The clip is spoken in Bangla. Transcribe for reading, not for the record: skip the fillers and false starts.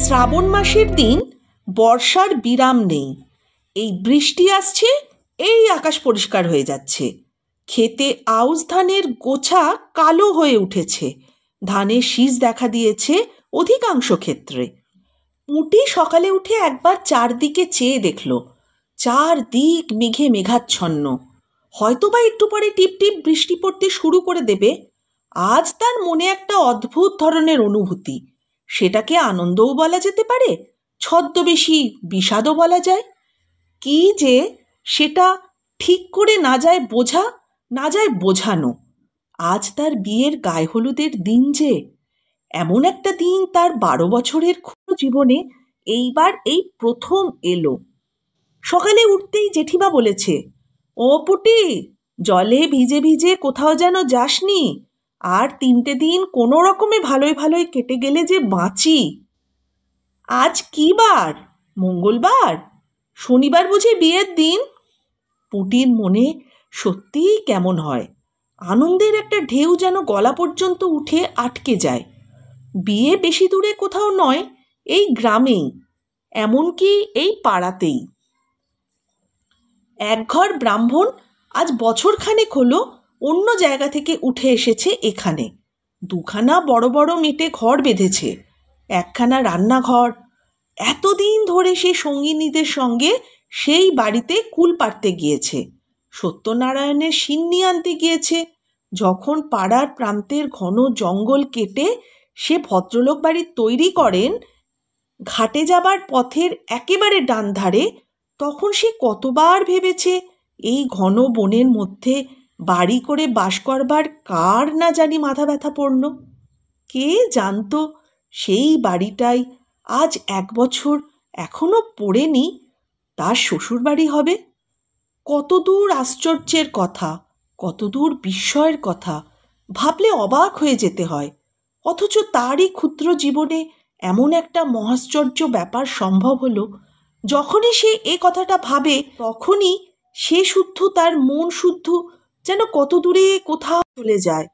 শ্রাবণ মাসের দিন বর্ষার বিরাম নেই। এই বৃষ্টি আসছে, এই আকাশ পরিষ্কার হয়ে যাচ্ছে। ক্ষেতে আউশ ধানের গোছা কালো হয়ে উঠেছে, ধানের শীষ দেখা দিয়েছে অধিকাংশ ক্ষেত্রে। পুঁটি সকালে উঠে একবার চারদিকে চেয়ে দেখল, চারদিক মেঘে মেঘাচ্ছন্ন। হয়তোবা একটু পরে টিপ টিপ বৃষ্টি পড়তে শুরু করে দেবে। আজ তার মনে একটা অদ্ভুত ধরনের অনুভূতি। সেটাকে আনন্দও বলা যেতে পারে, ছদ্মবেশী বিষাদও বলা যায়। কি যে সেটা ঠিক করে না যায় বোঝা, না যায় বোঝানো। আজ তার বিয়ের গায়ে হলুদের দিন যে, এমন একটা দিন তার 12 বছরের ক্ষুদ্র জীবনে এইবার এই প্রথম এলো। সকালে উঠতেই জেঠিমা বলেছে, ও পুটি, জলে ভিজে ভিজে কোথাও যেন যাসনি। আর 3টে দিন কোনো রকমে ভালোই ভালোই কেটে গেলে যে বাঁচি। আজ কি বার? মঙ্গলবার? শনিবার বুঝি বিয়ের দিন? পুটির মনে সত্যিই কেমন হয়। আনন্দের একটা ঢেউ যেন গলা পর্যন্ত উঠে আটকে যায়। বিয়ে বেশি দূরে কোথাও নয়, এই গ্রামেই, এমনকি এই পাড়াতেই। একঘর ব্রাহ্মণ আজ বছরখানেক হলো অন্য জায়গা থেকে উঠে এসেছে এখানে। 2খানা বড় বড় মেটে ঘর বেঁধেছে, 1খানা রান্নাঘর। এতদিন ধরে সে সঙ্গিনীদের সঙ্গে সেই বাড়িতে কুল পাড়তে গিয়েছে, সত্যনারায়ণের সিন্নি আনতে গিয়েছে। যখন পাড়ার প্রান্তের ঘন জঙ্গল কেটে সে ভদ্রলোক বাড়ি তৈরি করেন ঘাটে যাবার পথের একেবারে ডান ধারে, তখন সে কতবার ভেবেছে এই ঘন বনের মধ্যে বাড়ি করে বাস করবার কার না জানি মাথা ব্যথা পড়ল। কে জানতো সেই বাড়িটাই আজ 1 বছর এখনো পড়েনি, তার শ্বশুর বাড়ি হবে। কতদূর আশ্চর্যের কথা, কতদূর বিস্ময়ের কথা ভাবলে অবাক হয়ে যেতে হয়। অথচ তারই ক্ষুদ্র জীবনে এমন একটা মহাশ্চর্য ব্যাপার সম্ভব হলো। যখনই সে এ কথাটা ভাবে, তখনই সে শুদ্ধ, তার মন শুদ্ধ যেন কত দূরে কোথাও চলে যায়।